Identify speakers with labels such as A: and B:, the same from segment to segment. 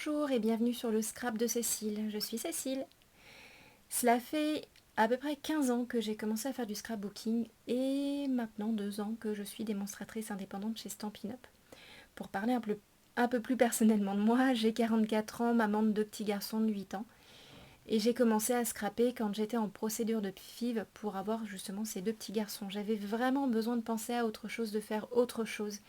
A: Bonjour et bienvenue sur le scrap de Cécile. Je suis Cécile. Cela fait à peu près 15 ans que j'ai commencé à faire du scrapbooking et maintenant 2 ans que je suis démonstratrice indépendante chez Stampin' Up. Pour parler un peu plus personnellement de moi, j'ai 44 ans, maman de 2 petits garçons de 8 ans. Et j'ai commencé à scraper quand j'étais en procédure de FIV pour avoir justement ces 2 petits garçons. J'avais vraiment besoin de penser à autre chose, de faire autre chose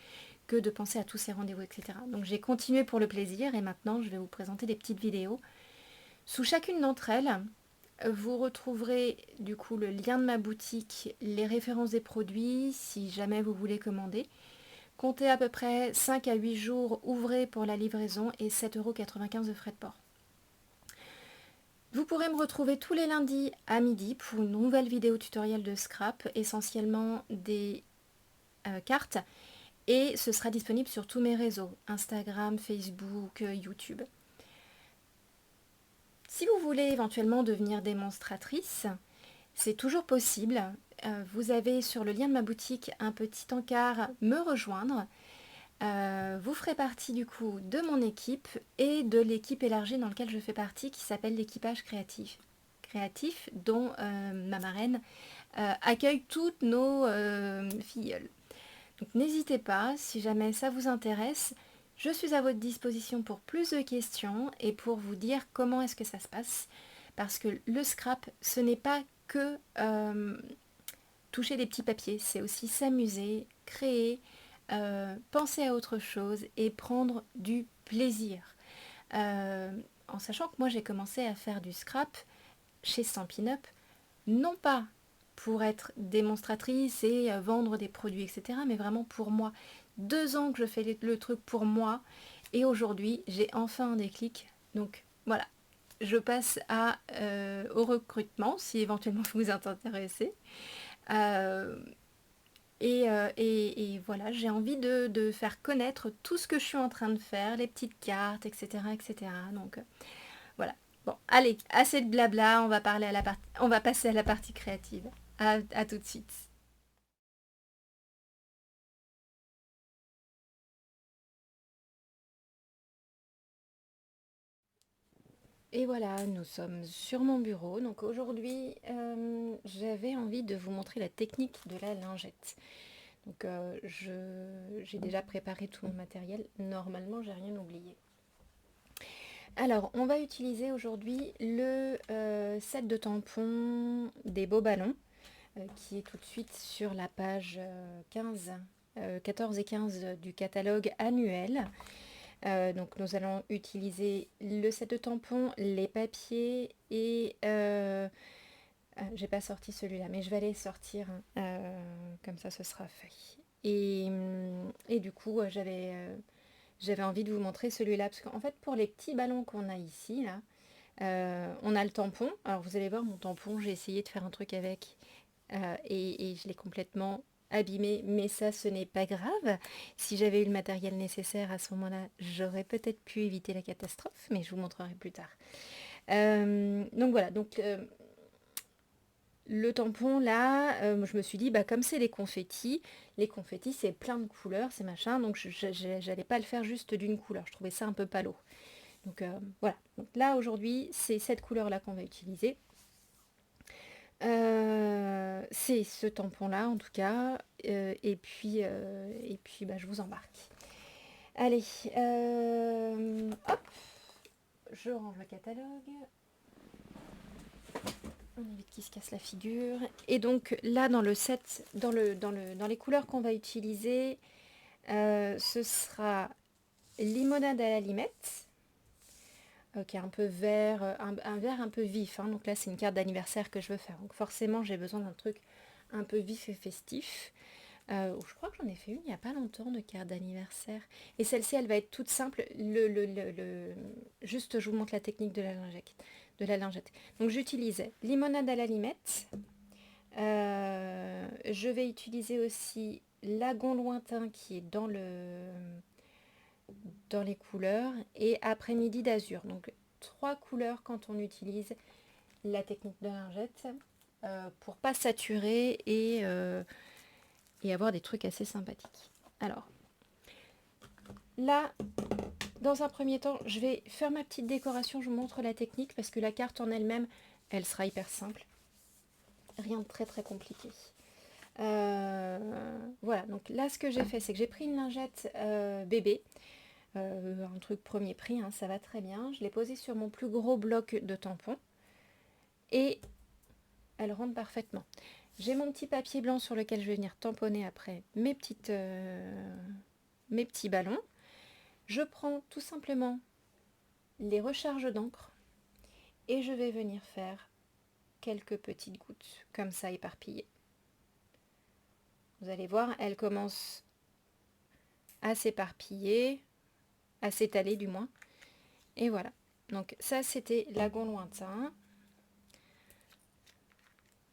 A: que de penser à tous ces rendez-vous, etc. Donc j'ai continué pour le plaisir et maintenant je vais vous présenter des petites vidéos. Sous chacune d'entre elles, vous retrouverez du coup le lien de ma boutique, les références des produits si jamais vous voulez commander. Comptez à peu près 5 à 8 jours ouvrés pour la livraison et 7,95 € de frais de port. Vous pourrez me retrouver tous les lundis à midi pour une nouvelle vidéo tutoriel de scrap, essentiellement des cartes. Et ce sera disponible sur tous mes réseaux, Instagram, Facebook, YouTube. Si vous voulez éventuellement devenir démonstratrice, c'est toujours possible. Vous avez sur le lien de ma boutique un petit encart me rejoindre. Vous ferez partie du coup de mon équipe et de l'équipe élargie dans laquelle je fais partie qui s'appelle l'équipage créatif. Créatif dont ma marraine accueille toutes nos filleules. Donc n'hésitez pas, si jamais ça vous intéresse, je suis à votre disposition pour plus de questions et pour vous dire comment est-ce que ça se passe. Parce que le scrap, ce n'est pas que toucher des petits papiers, c'est aussi s'amuser, créer, penser à autre chose et prendre du plaisir. En sachant que moi j'ai commencé à faire du scrap chez Stampin' Up, non pas pour être démonstratrice et vendre des produits, etc. Mais vraiment pour moi. 2 ans que je fais le truc pour moi et aujourd'hui j'ai enfin un déclic. Donc voilà, je passe au recrutement si éventuellement vous êtes intéressé. Euh, et voilà, j'ai envie de faire connaître tout ce que je suis en train de faire, les petites cartes, etc. etc. Donc voilà. Bon, allez, assez de blabla, on va passer à la partie créative. À tout de suite. Et voilà, nous sommes sur mon bureau. Donc aujourd'hui, j'avais envie de vous montrer la technique de la lingette. Donc j'ai déjà préparé tout mon matériel. Normalement, j'ai rien oublié. Alors, on va utiliser aujourd'hui le set de tampons des beaux ballons, qui est tout de suite sur la page 15, 14 et 15 du catalogue annuel. Donc nous allons utiliser le set de tampons, les papiers et... j'ai pas sorti celui-là, mais je vais aller sortir, comme ça ce sera fait. Et du coup, j'avais envie de vous montrer celui-là, parce qu'en fait pour les petits ballons qu'on a ici, là, on a le tampon. Alors vous allez voir mon tampon, j'ai essayé de faire un truc avec, et je l'ai complètement abîmé, mais ça ce n'est pas grave. Si j'avais eu le matériel nécessaire à ce moment-là, j'aurais peut-être pu éviter la catastrophe, mais je vous montrerai plus tard. Donc voilà, donc le tampon là, je me suis dit, bah, comme c'est les confettis c'est plein de couleurs, c'est machin, donc j'allais pas le faire juste d'une couleur, je trouvais ça un peu palo. Donc voilà, donc là aujourd'hui c'est cette couleur là qu'on va utiliser. C'est ce tampon là en tout cas, et puis bah, je vous embarque. Allez, hop, je range le catalogue. On évite qu'il se casse la figure. Et donc là dans le set, dans les couleurs qu'on va utiliser, ce sera limonade à la limette, qui est un peu vert, un vert un peu vif, hein. Donc là c'est une carte d'anniversaire que je veux faire. Donc forcément j'ai besoin d'un truc un peu vif et festif. Je crois que j'en ai fait une il n'y a pas longtemps de carte d'anniversaire. Et celle-ci elle va être toute simple. Juste je vous montre la technique de la lingette. Donc j'utilise limonade à la limette. Je vais utiliser aussi lagon lointain qui est dans les couleurs et après-midi d'azur. Donc 3 couleurs quand on utilise la technique de lingette, pour pas saturer et avoir des trucs assez sympathiques. Alors là, Dans un premier temps, je vais faire ma petite décoration, je vous montre la technique parce que la carte en elle-même, elle sera hyper simple. Rien de très très compliqué. Voilà, donc là ce que j'ai fait, c'est que j'ai pris une lingette bébé, un truc premier prix, hein, ça va très bien. Je l'ai posée sur mon plus gros bloc de tampons et elle rentre parfaitement. J'ai mon petit papier blanc sur lequel je vais venir tamponner après mes petits ballons. Je prends tout simplement les recharges d'encre et je vais venir faire quelques petites gouttes comme ça éparpillées. Vous allez voir, elle commence à s'éparpiller, à s'étaler du moins. Et voilà. Donc ça c'était Lagon lointain.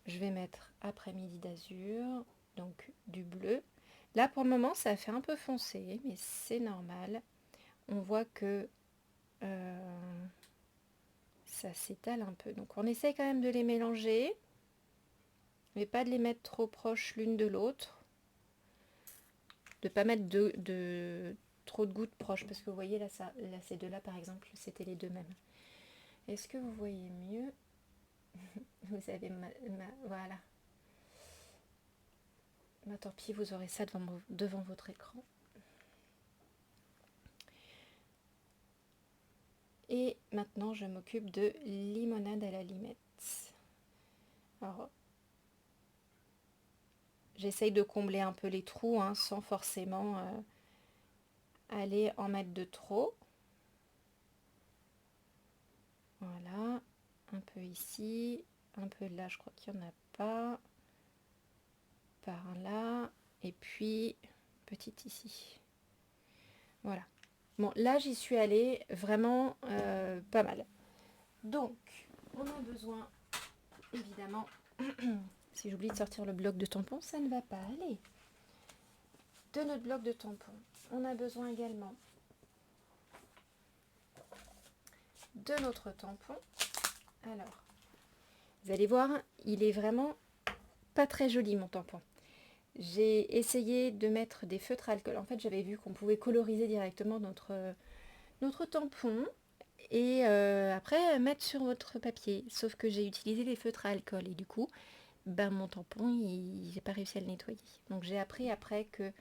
A: Je vais mettre après-midi d'azur, donc du bleu. Là pour le moment ça fait un peu foncé, mais c'est normal. On voit que ça s'étale un peu. Donc on essaye quand même de les mélanger, mais pas de les mettre trop proches l'une de l'autre. De pas mettre trop de gouttes proches, parce que vous voyez là, là ces deux-là par exemple, c'était les deux mêmes. Est-ce que vous voyez mieux? Vous avez voilà. Bah, tant pis, vous aurez ça devant votre écran. Et maintenant, je m'occupe de limonade à la limette. Alors, j'essaye de combler un peu les trous, hein, sans forcément aller en mettre de trop. Voilà, un peu ici, un peu là, je crois qu'il n'y en a pas. Par là, et puis petite ici. Voilà. Bon, là, j'y suis allée vraiment pas mal. Donc, on a besoin, évidemment, si j'oublie de sortir le bloc de tampon, ça ne va pas aller. De notre bloc de tampon, on a besoin également de notre tampon. Alors, vous allez voir, il est vraiment pas très joli mon tampon. J'ai essayé de mettre des feutres à alcool. En fait, j'avais vu qu'on pouvait coloriser directement notre tampon et après mettre sur votre papier. Sauf que j'ai utilisé les feutres à alcool et du coup, ben, mon tampon, j'ai pas réussi à le nettoyer. Donc j'ai appris après que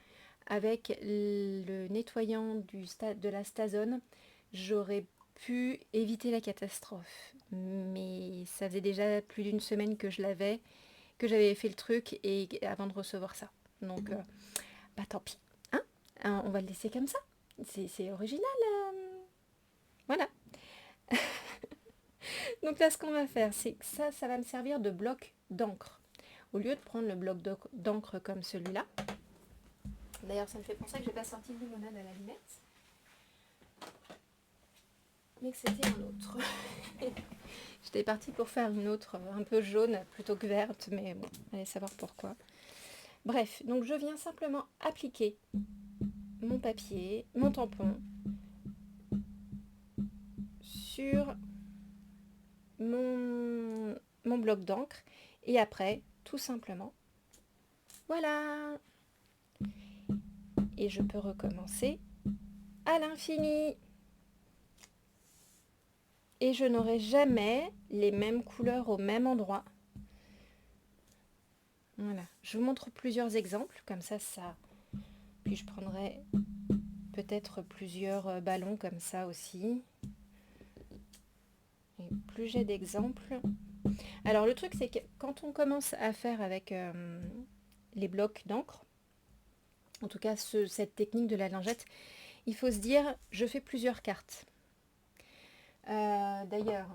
A: avec le nettoyant de la Stazone, j'aurais pu éviter la catastrophe. Mais ça faisait déjà plus d'une semaine que que j'avais fait le truc et avant de recevoir ça. Donc, bah tant pis. Hein, on va le laisser comme ça. C'est original. Voilà. Donc là, ce qu'on va faire, c'est que ça va me servir de bloc d'encre. Au lieu de prendre le bloc d'encre comme celui-là. D'ailleurs, ça me fait penser que j'ai pas sorti de limonade à la limette. Mais que c'était un autre. J'étais partie pour faire une autre un peu jaune plutôt que verte, mais bon, allez savoir pourquoi. Bref, donc je viens simplement appliquer mon papier, mon tampon sur mon bloc d'encre et après, tout simplement, voilà. Et je peux recommencer à l'infini. Et je n'aurai jamais les mêmes couleurs au même endroit. Voilà, je vous montre plusieurs exemples, comme ça. Puis je prendrai peut-être plusieurs ballons comme ça aussi. Et plus j'ai d'exemples. Alors le truc c'est que quand on commence à faire avec les blocs d'encre, en tout cas cette technique de la lingette, il faut se dire je fais plusieurs cartes. D'ailleurs,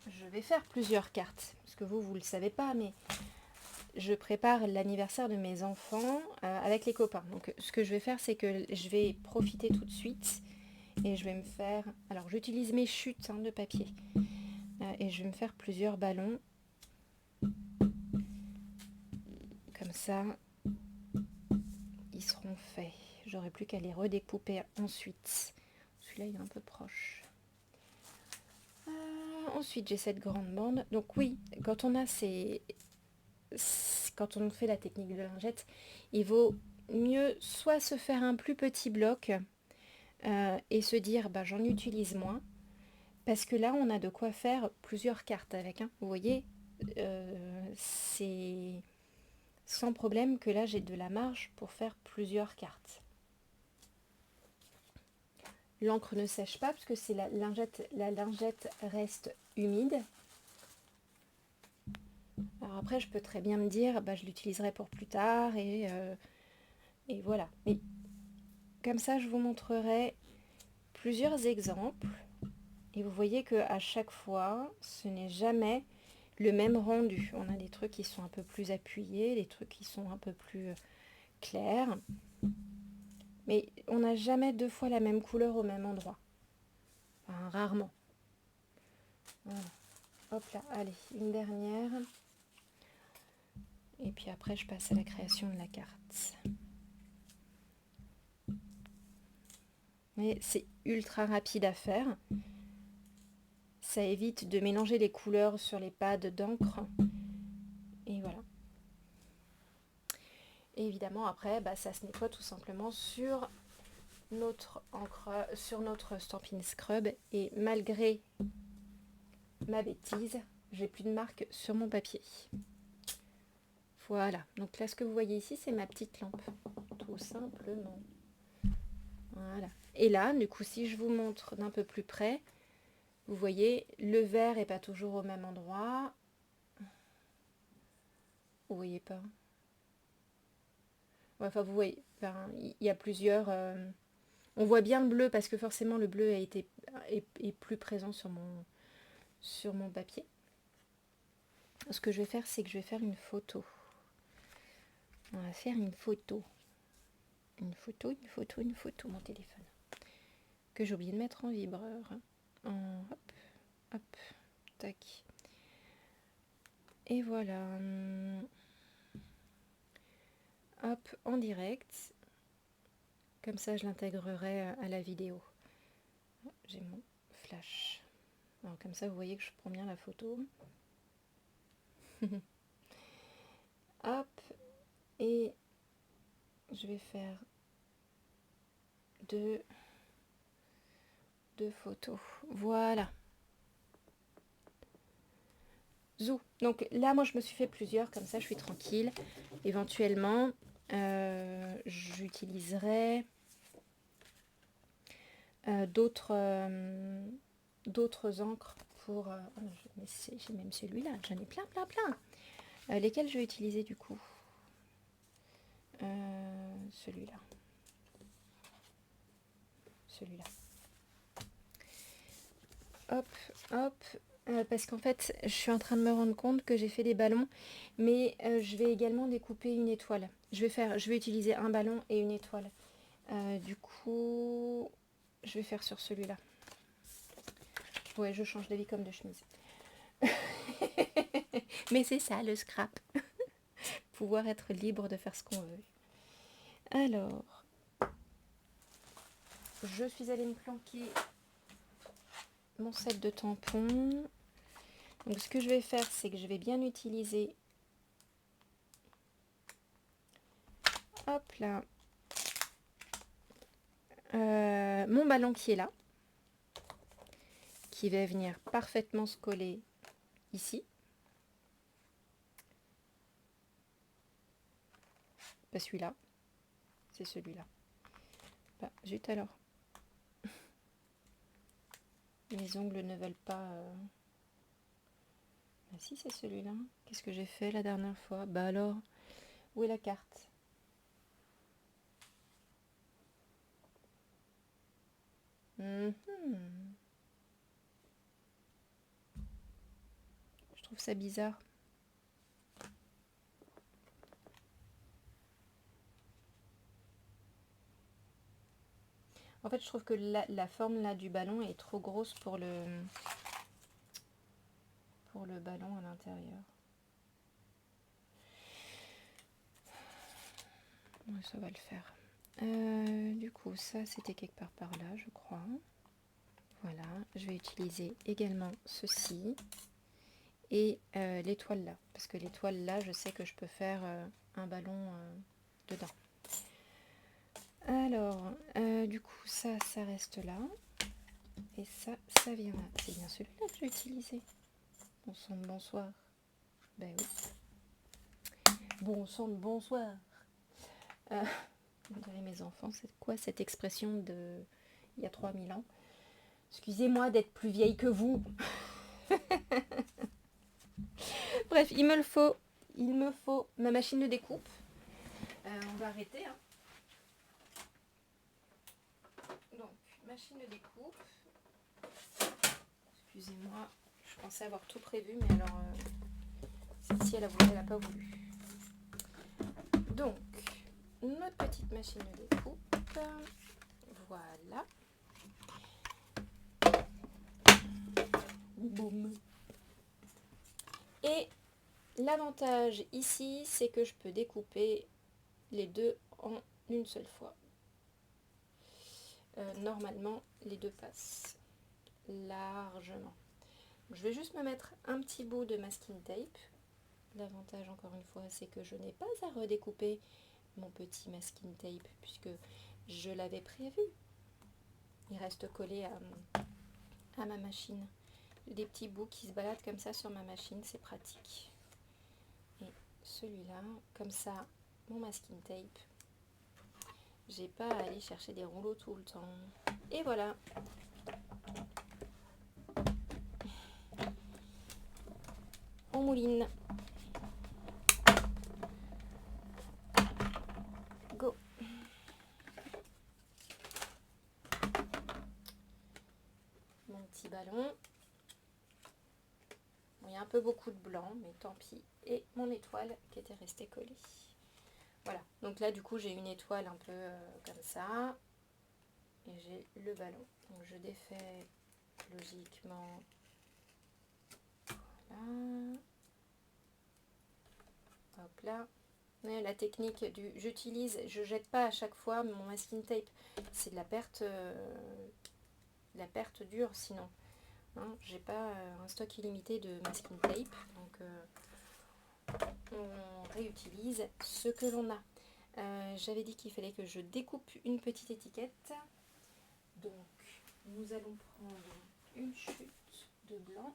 A: je vais faire plusieurs cartes, parce que vous le savez pas, mais je prépare l'anniversaire de mes enfants avec les copains. Donc ce que je vais faire, c'est que je vais profiter tout de suite et je vais me faire... Alors j'utilise mes chutes de papier et je vais me faire plusieurs ballons. Comme ça, ils seront faits. J'aurai plus qu'à les redécouper ensuite. Celui-là, il est un peu proche. Ensuite, j'ai cette grande bande. Donc oui, quand on a quand on fait la technique de lingette, il vaut mieux soit se faire un plus petit bloc, et se dire bah, j'en utilise moins, parce que là on a de quoi faire plusieurs cartes avec, hein. Vous voyez, c'est sans problème que là j'ai de la marge pour faire plusieurs cartes. L'encre ne sèche pas parce que c'est la lingette reste humide. Alors après, je peux très bien me dire, bah, je l'utiliserai pour plus tard et voilà. Mais comme ça, je vous montrerai plusieurs exemples et vous voyez que à chaque fois, ce n'est jamais le même rendu. On a des trucs qui sont un peu plus appuyés, des trucs qui sont un peu plus clairs, mais on n'a jamais deux fois la même couleur au même endroit. Enfin, rarement. Voilà. Hop là, allez, une dernière. Et puis après, je passe à la création de la carte. Mais c'est ultra rapide à faire. Ça évite de mélanger les couleurs sur les pads d'encre. Et voilà. Et évidemment, après, bah, ça se nettoie tout simplement sur notre encre, sur notre Stampin' Scrub. Et malgré ma bêtise, j'ai plus de marque sur mon papier. Voilà. Donc là, ce que vous voyez ici, c'est ma petite lampe. Tout simplement. Voilà. Et là, du coup, si je vous montre d'un peu plus près, vous voyez, le vert n'est pas toujours au même endroit. Vous voyez pas? Ouais, enfin, vous voyez, enfin, il y a plusieurs... on voit bien le bleu parce que forcément le bleu est plus présent sur mon papier. Ce que je vais faire, c'est que je vais faire une photo. On va faire une photo. Une photo, une photo, une photo, mon téléphone. Que j'ai oublié de mettre en vibreur. Hop, hop, tac. Et voilà. Hop, en direct. Comme ça, je l'intégrerai à la vidéo. J'ai mon flash. Alors, comme ça, vous voyez que je prends bien la photo. Hop. Et je vais faire deux photos. Voilà. Zou. Donc là, moi, je me suis fait plusieurs. Comme ça, je suis tranquille. Éventuellement, j'utiliserai d'autres encres pour... j'ai même celui-là. J'en ai plein, plein, plein. Lesquels je vais utiliser du coup? Celui-là. Celui-là. Hop, hop. Parce qu'en fait, je suis en train de me rendre compte que j'ai fait des ballons, mais je vais également découper une étoile. Je vais utiliser un ballon et une étoile. Du coup, je vais faire sur celui-là. Ouais, je change d'avis comme de chemise. Mais c'est ça le scrap. Pouvoir être libre de faire ce qu'on veut. Alors, je suis allée me planquer mon set de tampons. Donc ce que je vais faire, c'est que je vais bien utiliser, hop là, mon ballon qui est là, qui va venir parfaitement se coller ici. Pas celui-là, c'est celui-là. Bah, zut alors. Mes ongles ne veulent pas... Ah si, c'est celui-là. Qu'est-ce que j'ai fait la dernière fois? Bah alors, où est la carte? Je trouve ça bizarre. En fait, je trouve que la forme là du ballon est trop grosse pour le ballon à l'intérieur. Ouais, ça va le faire. Du coup, ça c'était quelque part par là, je crois. Voilà, je vais utiliser également ceci et l'étoile là, parce que l'étoile là, je sais que je peux faire un ballon dedans. Alors, Du coup, ça reste là. Et ça vient là. C'est bien celui-là que j'ai utilisé. Bon sang de bonsoir. Ben oui. Bon sang de bonsoir. On dirait mes enfants. C'est quoi cette expression de il y a 3000 ans? Excusez-moi d'être plus vieille que vous. Bref, il me faut ma machine de découpe. On va arrêter. Hein. Donc, machine de découpe. Excusez-moi, je pensais avoir tout prévu, mais alors celle-ci elle a pas voulu. Donc, notre petite machine de découpe. Voilà. Boum. Et l'avantage ici, c'est que je peux découper les deux en une seule fois. Normalement, les deux passent largement. Je vais juste me mettre un petit bout de masking tape. L'avantage, encore une fois, c'est que je n'ai pas à redécouper mon petit masking tape puisque je l'avais prévu. Il reste collé à ma machine. Des petits bouts qui se baladent comme ça sur ma machine, c'est pratique. Et celui-là, comme ça, mon masking tape, j'ai pas à aller chercher des rouleaux tout le temps. Et voilà. On mouline. Go. Mon petit ballon. Bon, il y a un peu beaucoup de blanc, mais tant pis. Et mon étoile qui était restée collée. Voilà. Donc là, du coup, j'ai une étoile un peu comme ça. Et j'ai le ballon. Donc je défais logiquement. Voilà. Hop là. Ouais, la technique du je jette pas à chaque fois mon masking tape. C'est de la perte dure sinon. Hein, j'ai pas un stock illimité de masking tape. Donc on réutilise ce que l'on a. J'avais dit qu'il fallait que je découpe une petite étiquette. Donc nous allons prendre une chute de blanc.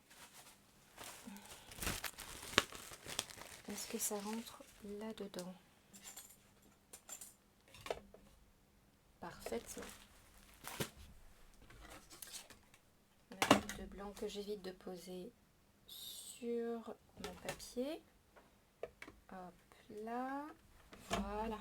A: Est-ce que ça rentre là-dedans? Parfaitement. Ma chute de blanc que j'évite de poser sur mon papier. Hop là. Voilà.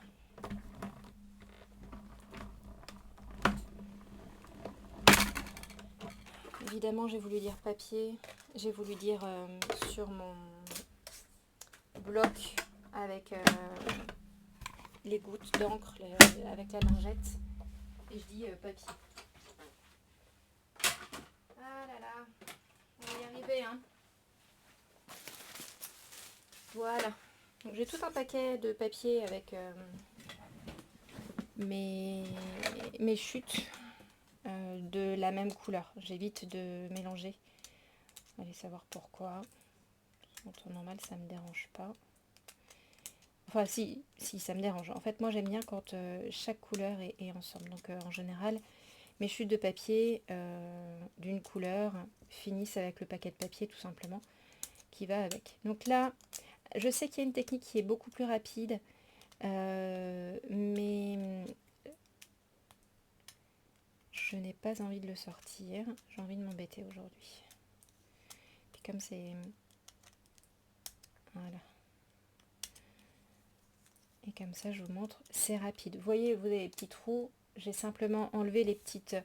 A: Évidemment, j'ai voulu dire papier. J'ai voulu dire sur mon bloc avec les gouttes d'encre, avec la lingette. Et je dis papier. Ah là là, on va y arriver, hein. Voilà. Donc, j'ai tout un paquet de papier avec mes chutes de la même couleur. J'évite de mélanger. Allez savoir pourquoi. En temps normal, ça me dérange pas. Enfin, si ça me dérange. En fait, moi, j'aime bien quand chaque couleur est ensemble. Donc, en général, mes chutes de papier d'une couleur finissent avec le paquet de papier, tout simplement, qui va avec. Donc là, je sais qu'il y a une technique qui est beaucoup plus rapide, mais je n'ai pas envie de le sortir. J'ai envie de m'embêter aujourd'hui. Puis comme c'est... Voilà. Et comme ça, je vous montre, c'est rapide. Vous voyez, vous avez les petits trous. J'ai simplement enlevé les petites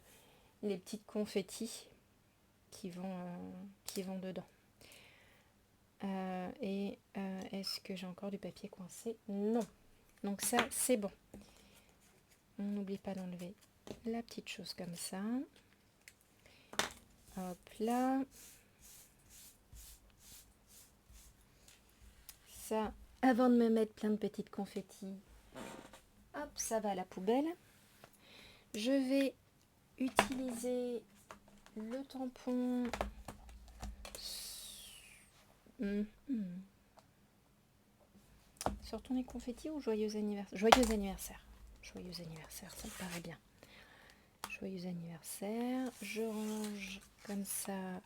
A: confettis qui vont dedans. Est-ce que j'ai encore du papier coincé? Non. Donc ça, c'est bon. On n'oublie pas d'enlever la petite chose comme ça. Hop là. Ça, avant de me mettre plein de petites confettis, hop, ça va à la poubelle. Je vais utiliser le tampon. Sortons les confettis ou joyeux anniversaire? Joyeux anniversaire. Joyeux anniversaire, ça me paraît bien. Joyeux anniversaire. Je range comme ça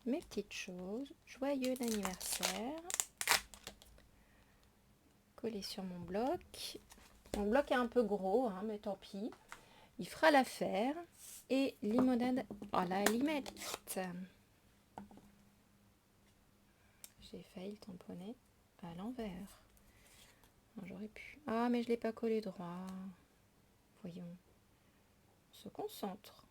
A: mes petites choses. Joyeux anniversaire. Collé sur mon bloc. Mon bloc est un peu gros, hein, mais tant pis. Il fera l'affaire. Et limonade à la limette. J'ai failli le tamponner à l'envers. J'aurais pu. Ah, mais je ne l'ai pas collé droit. Voyons. On se concentre.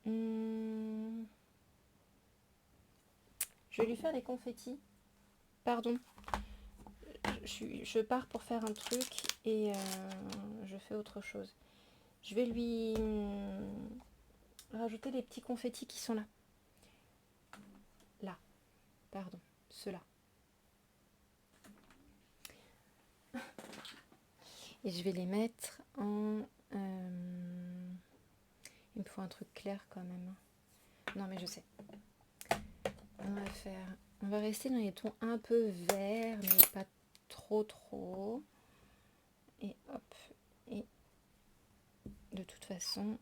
A: Je vais lui faire des confettis. Pardon. Je pars pour faire un truc et je fais autre chose. Je vais lui rajouter les petits confettis qui sont là. Là. Pardon. Ceux-là. Et je vais les mettre en... il me faut un truc clair quand même. Non mais je sais. On va rester dans les tons un peu verts, mais pas trop. Et hop. Et de toute façon...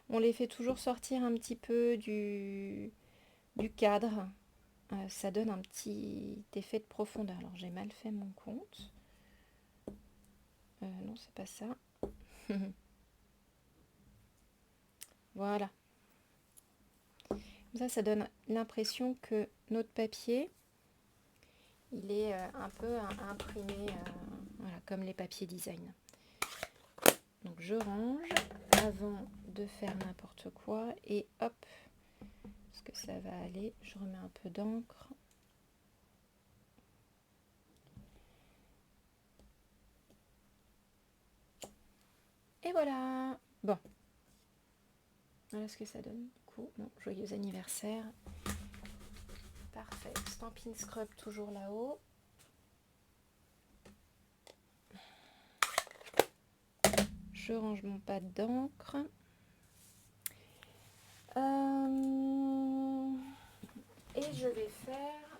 A: on les fait toujours sortir un petit peu du cadre. Ça donne un petit effet de profondeur. Alors j'ai mal fait mon compte. Non, c'est pas ça. Voilà. Comme ça donne l'impression que notre papier, il est un peu imprimé, voilà, comme les papiers design. Donc je range avant de faire n'importe quoi et hop, parce que ça va aller, je remets un peu d'encre. Et voilà. Bon. Voilà ce que ça donne. Du coup, bon, joyeux anniversaire. Parfait. Stampin' Scrub toujours là-haut. Je range mon pad d'encre. Et je vais faire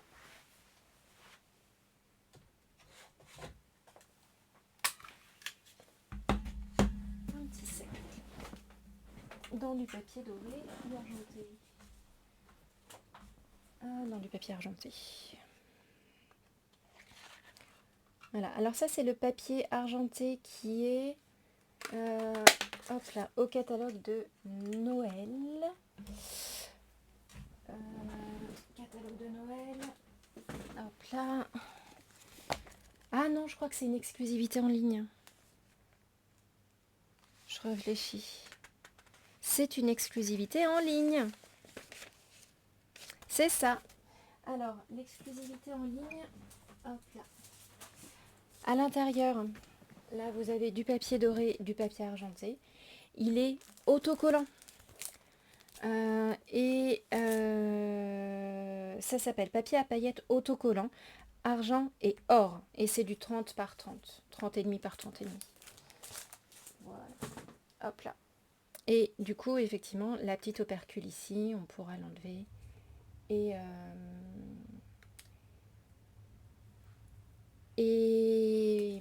A: un petit cercle dans du papier doré ou argenté. Dans du papier argenté. Voilà, alors ça c'est le papier argenté qui est hop là, au catalogue de Noël. Catalogue de Noël. Hop là. Ah non, je crois que c'est une exclusivité en ligne. Je réfléchis. C'est une exclusivité en ligne. C'est ça. Alors, l'exclusivité en ligne, hop là. À l'intérieur, là vous avez du papier doré, du papier argenté. Il est autocollant. Ça s'appelle papier à paillettes autocollant, argent et or. Et c'est du 30 par 30. 30,5 par 30,5. Voilà. Hop là. Et du coup, effectivement, la petite opercule ici, on pourra l'enlever. Et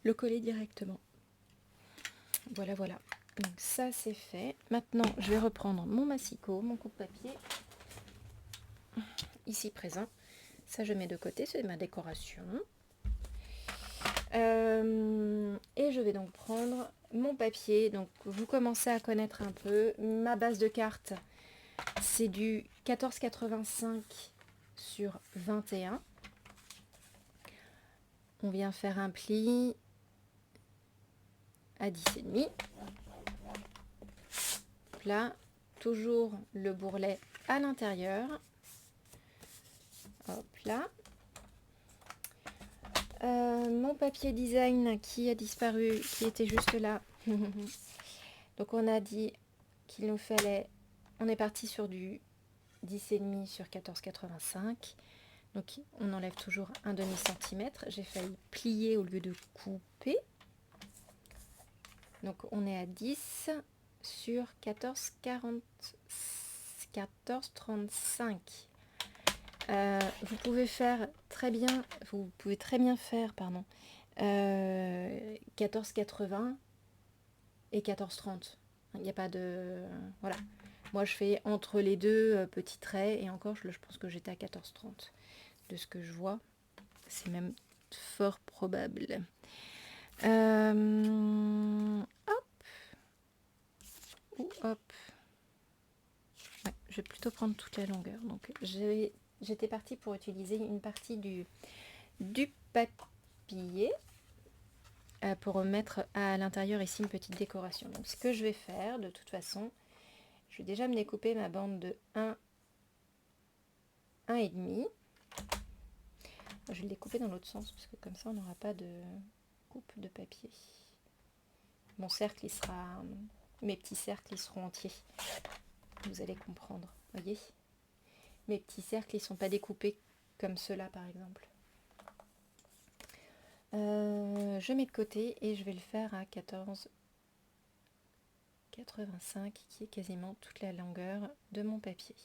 A: le coller directement. Voilà. Donc ça, c'est fait. Maintenant, je vais reprendre mon massicot, mon coupe-papier. Ici présent. Ça, je mets de côté, c'est ma décoration. Et je vais donc prendre mon papier. Donc, vous commencez à connaître un peu. Ma base de carte, c'est du 14,85 sur 21. On vient faire un pli à 10,5. Là, toujours le bourrelet à l'intérieur. Hop là. Mon papier design qui a disparu, qui était juste là. Donc on a dit qu'il nous fallait, on est parti sur du 10,5 sur 14,85. Donc on enlève toujours un demi centimètre. J'ai failli plier au lieu de couper. Donc on est à 10 sur 14,40, 14,35. Vous pouvez très bien faire, pardon, 14,80 et 14,30. Il n'y a pas de... Voilà. Moi, je fais entre les deux petits traits, et encore, je pense que j'étais à 14,30. De ce que je vois, c'est même fort probable. Hop. Ou hop. Ouais, je vais plutôt prendre toute la longueur. Donc, j'étais partie pour utiliser une partie du papier pour mettre à l'intérieur ici une petite décoration. Donc, ce que je vais faire, de toute façon, je vais déjà me découper ma bande de 1,5. Je vais le découper dans l'autre sens, parce que comme ça, on n'aura pas de coupe de papier. Mon cercle, mes petits cercles, ils seront entiers. Vous allez comprendre, voyez. Mes petits cercles, ils ne sont pas découpés comme ceux-là, par exemple. Je mets de côté et je vais le faire à 14,85, qui est quasiment toute la longueur de mon papier.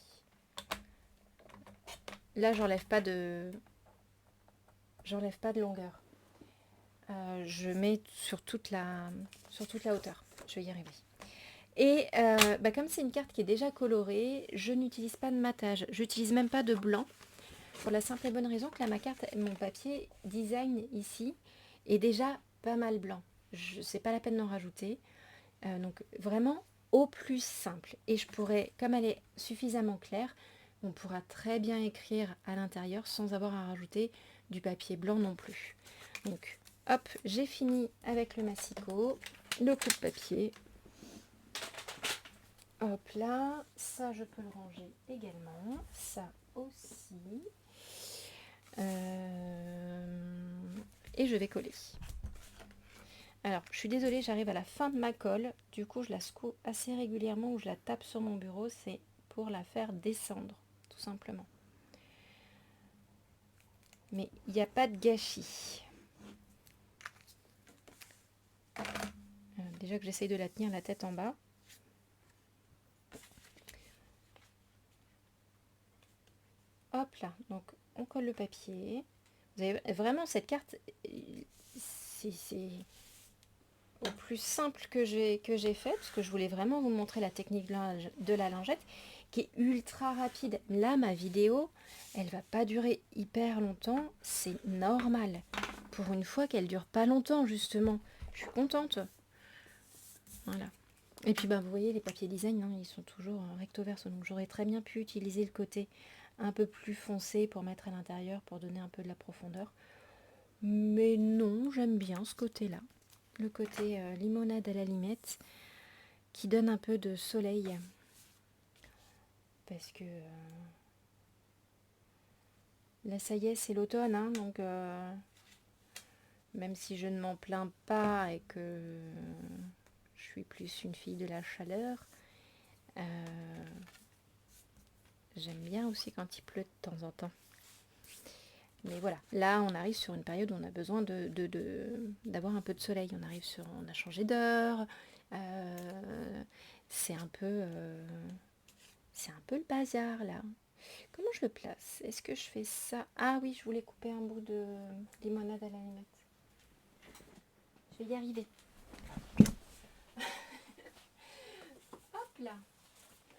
A: Là, j'enlève pas de longueur. Je mets sur toute la hauteur. Je vais y arriver. Et comme c'est une carte qui est déjà colorée, je n'utilise pas de matage. J'utilise même pas de blanc. Pour la simple et bonne raison que là, mon papier design ici est déjà pas mal blanc. C'est pas la peine d'en rajouter. Donc vraiment au plus simple. Et je pourrais, comme elle est suffisamment claire, on pourra très bien écrire à l'intérieur sans avoir à rajouter du papier blanc non plus. Donc hop, j'ai fini avec le massicot, le coup de papier. Hop là, ça je peux le ranger également, ça aussi. Et je vais coller. Alors, je suis désolée, j'arrive à la fin de ma colle, du coup je la secoue assez régulièrement ou je la tape sur mon bureau, c'est pour la faire descendre, tout simplement. Mais il n'y a pas de gâchis. Déjà que j'essaye de la tenir la tête en bas. Hop là, donc on colle le papier. Vous avez vraiment cette carte, c'est au plus simple que j'ai fait, parce que je voulais vraiment vous montrer la technique de la lingette, qui est ultra rapide. Là, ma vidéo, elle va pas durer hyper longtemps, c'est normal. Pour une fois qu'elle dure pas longtemps, justement. Je suis contente. Voilà. Et puis, vous voyez, les papiers design, hein, ils sont toujours recto verso. Donc, j'aurais très bien pu utiliser le côté un peu plus foncé pour mettre à l'intérieur, pour donner un peu de la profondeur. Mais non, j'aime bien ce côté-là. Le côté limonade à la limette, qui donne un peu de soleil. Parce que là, ça y est, c'est l'automne, hein, donc même si je ne m'en plains pas et que je suis plus une fille de la chaleur, j'aime bien aussi quand il pleut de temps en temps. Mais voilà, là on arrive sur une période où on a besoin d'avoir un peu de soleil. On a changé d'heure, c'est un peu le bazar là. Comment je le place? Est-ce que je fais ça? Ah oui, je voulais couper un bout de limonade à la limette. Je vais y arriver. Hop là.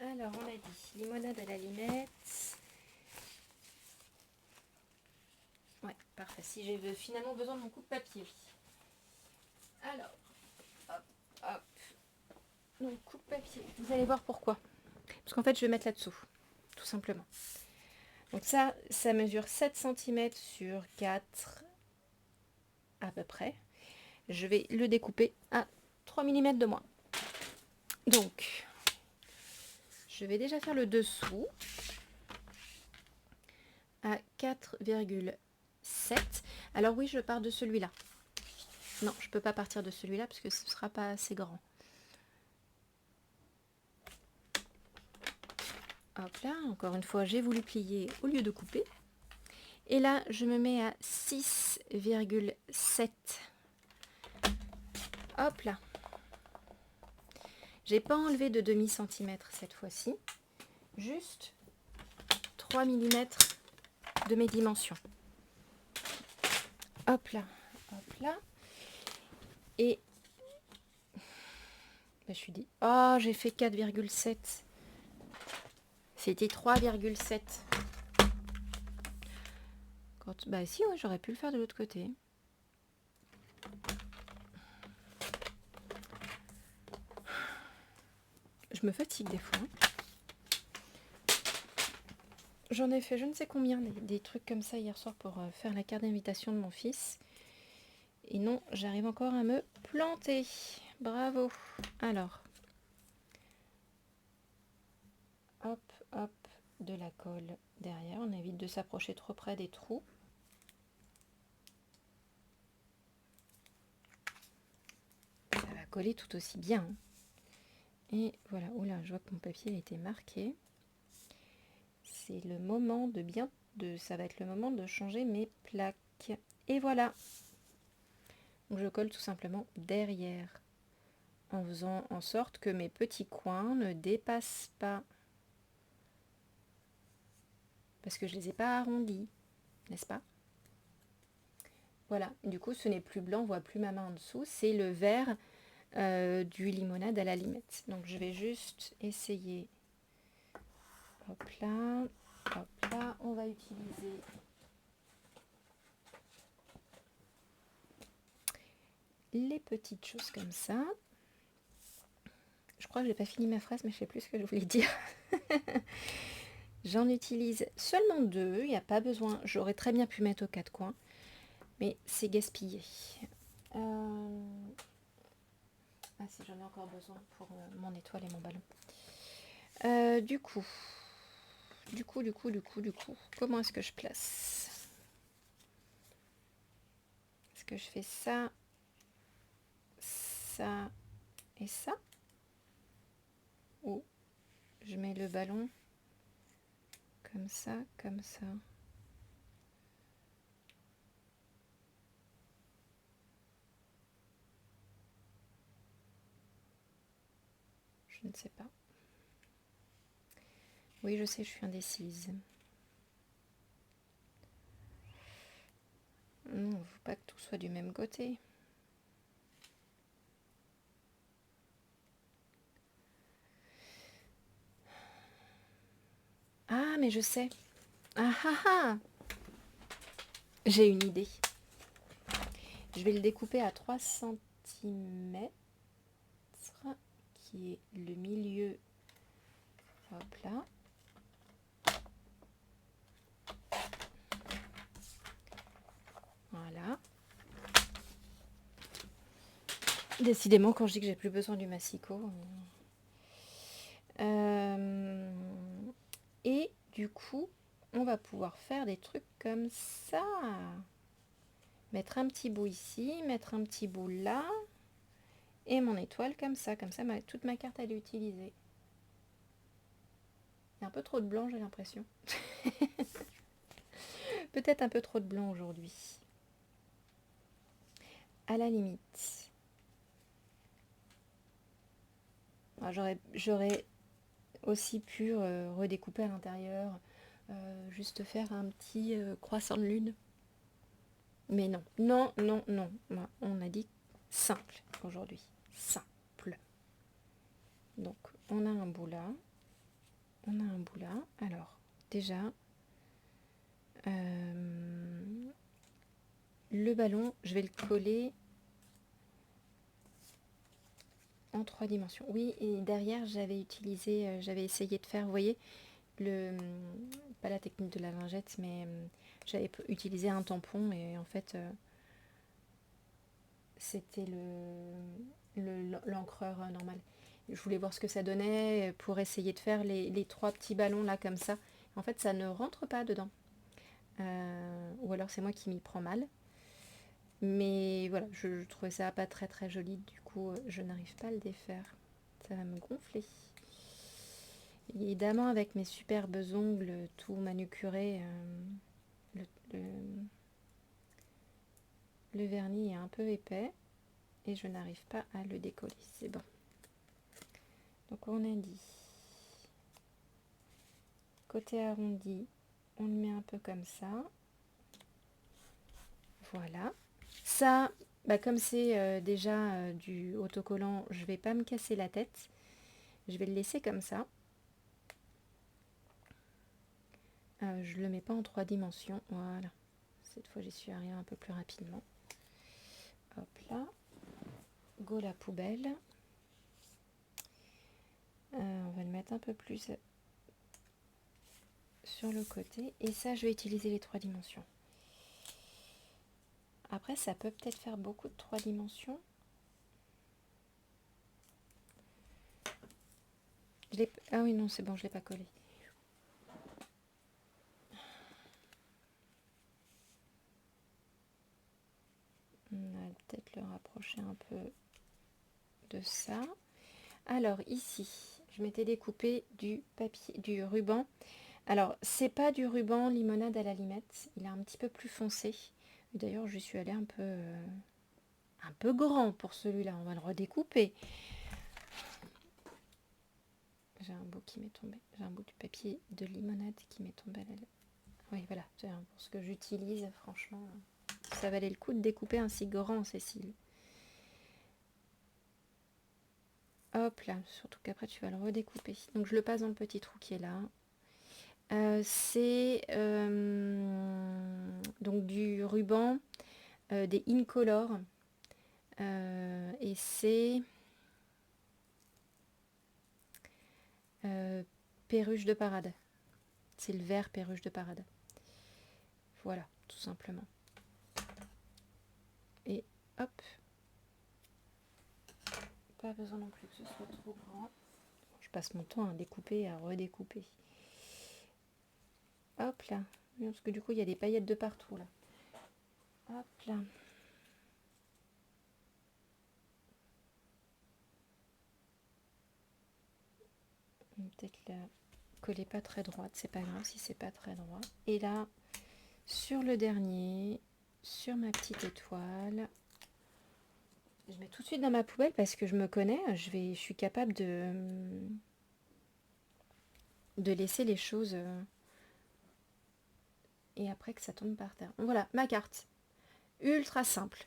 A: Alors on a dit limonade à la limette. Ouais, parfait. Si j'ai finalement besoin de mon coup de papier, oui. Alors, hop, hop. Donc, coup de papier. Vous allez voir pourquoi. Parce qu'en fait, je vais mettre là-dessous, tout simplement. Donc ça mesure 7 cm sur 4 à peu près. Je vais le découper à 3 mm de moins. Donc, je vais déjà faire le dessous à 4,7. Alors oui, je pars de celui-là. Non, je ne peux pas partir de celui-là parce que ce ne sera pas assez grand. Hop là, encore une fois, j'ai voulu plier au lieu de couper. Et là, je me mets à 6,7. Hop là. J'ai pas enlevé de demi-centimètre cette fois-ci, juste 3 millimètres de mes dimensions. Hop là, hop là. Et je suis dit, oh, j'ai fait 4,7. C'était 3,7. Bah si, ouais, j'aurais pu le faire de l'autre côté. Je me fatigue des fois. J'en ai fait je ne sais combien des trucs comme ça hier soir pour faire la carte d'invitation de mon fils. Et non, j'arrive encore à me planter. Bravo. Alors, hop, hop, de la colle derrière. On évite de s'approcher trop près des trous. Ça va coller tout aussi bien. Et voilà, oula, je vois que mon papier a été marqué. C'est le moment ça va être le moment de changer mes plaques. Et voilà. Donc je colle tout simplement derrière, en faisant en sorte que mes petits coins ne dépassent pas. Parce que je ne les ai pas arrondis, n'est-ce pas? Voilà, du coup ce n'est plus blanc, on voit plus ma main en dessous, c'est le vert du limonade à la limette. Donc je vais juste essayer, hop là, on va utiliser les petites choses comme ça. Je crois que j'ai pas fini ma phrase, mais je sais plus ce que je voulais dire. J'en utilise seulement 2, il n'y a pas besoin, j'aurais très bien pu mettre aux 4 coins, mais c'est gaspillé. Ah si, j'en ai encore besoin pour mon étoile et mon ballon. Du coup, comment est-ce que je place? Est-ce que je fais ça, ça et ça? Ou je mets le ballon comme ça, comme ça? Je ne sais pas. Oui, je sais, je suis indécise. Non, il ne faut pas que tout soit du même côté. Ah, mais je sais. Ah ah ah! J'ai une idée. Je vais le découper à 3 cm, qui est le milieu. Hop là. Voilà. Décidément, quand je dis que j'ai plus besoin du massicot. Et du coup, on va pouvoir faire des trucs comme ça. Mettre un petit bout ici, mettre un petit bout là. Et mon étoile comme ça. Comme ça, toute ma carte, elle est utilisée. Il y a un peu trop de blanc, j'ai l'impression. Peut-être un peu trop de blanc aujourd'hui. À la limite. J'aurais aussi pu redécouper à l'intérieur, juste faire un petit croissant de lune. Mais non, non, non, non. On a dit simple aujourd'hui. Simple. Donc, on a un bout là. On a un bout là. Alors, déjà, le ballon, je vais le coller en 3 dimensions. Oui, et derrière, j'avais essayé de faire, vous voyez, pas la technique de la lingette, mais j'avais utilisé un tampon et en fait, c'était l'encreur normal. Je voulais voir ce que ça donnait pour essayer de faire les 3 petits ballons là comme ça. En fait, ça ne rentre pas dedans. Ou alors c'est moi qui m'y prends mal. Mais voilà, je trouvais ça pas très très joli. Du coup, je n'arrive pas à le défaire. Ça va me gonfler. Évidemment, avec mes superbes ongles tout manucurés, le vernis est un peu épais et je n'arrive pas à le décoller. C'est bon. Donc on a dit côté arrondi, on le met un peu comme ça. Voilà. Ça, bah comme c'est déjà du autocollant, je vais pas me casser la tête. Je vais le laisser comme ça. Je le mets pas en 3 dimensions. Voilà. Cette fois, j'y suis arrivée un peu plus rapidement. Hop là. Go la poubelle. On va le mettre un peu plus sur le côté. Et ça, je vais utiliser les 3 dimensions. Après, ça peut peut-être faire beaucoup de 3 dimensions. Ah oui, non, c'est bon, je l'ai pas collé. On va peut-être le rapprocher un peu de ça. Alors ici, je m'étais découpé du papier, du ruban. Alors, c'est pas du ruban limonade à la limette, il est un petit peu plus foncé. D'ailleurs, je suis allée un peu grand pour celui-là, on va le redécouper. J'ai un bout qui m'est tombé, j'ai un bout du papier de limonade qui m'est tombé à la... Oui, voilà, pour ce que j'utilise, franchement, ça valait le coup de découper un si grand, Cécile. Hop là, surtout qu'après tu vas le redécouper. Donc je le passe dans le petit trou qui est là. C'est donc du ruban des Incolor et c'est perruche de parade. C'est le vert perruche de parade. Voilà, tout simplement. Et hop, pas besoin non plus que ce soit trop grand. Je passe mon temps à découper et à redécouper. Hop là, parce que du coup il y a des paillettes de partout là. Hop là. Peut-être la coller pas très droite, c'est pas grave si c'est pas très droit. Et là, sur le dernier, sur ma petite étoile, je mets tout de suite dans ma poubelle parce que je me connais, je suis capable de laisser les choses et après que ça tombe par terre. Voilà, ma carte. Ultra simple.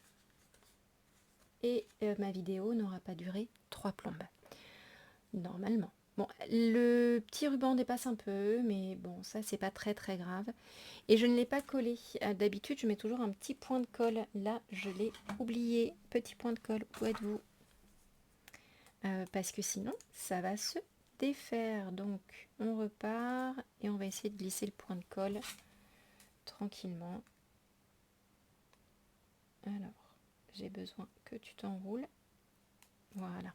A: Et ma vidéo n'aura pas duré 3 plombes. Normalement. Bon, le petit ruban dépasse un peu, mais bon, ça c'est pas très très grave. Et je ne l'ai pas collé. D'habitude, je mets toujours un petit point de colle. Là, je l'ai oublié. Petit point de colle, où êtes-vous? Parce que sinon, ça va se défaire. Donc, on repart et on va essayer de glisser le point de colle tranquillement. Alors, j'ai besoin que tu t'enroules. Voilà.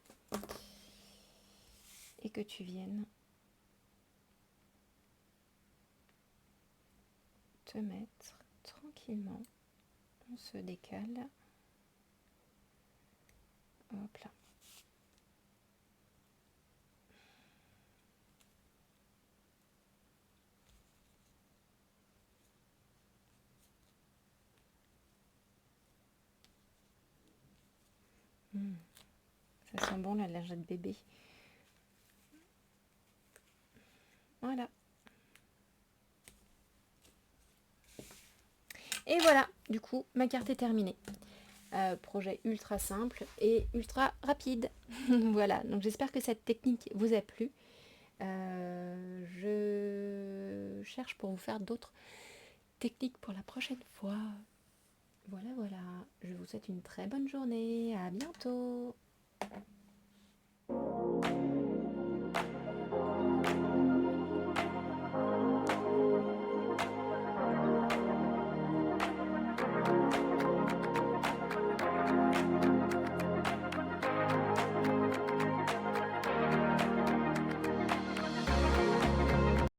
A: Et que tu viennes te mettre tranquillement. On se décale. Hop là. Ça sent bon la lingette bébé. Voilà. Et voilà, du coup, ma carte est terminée. Projet ultra simple et ultra rapide. Voilà, donc j'espère que cette technique vous a plu. Je cherche pour vous faire d'autres techniques pour la prochaine fois. Voilà, voilà. Je vous souhaite une très bonne journée. À bientôt.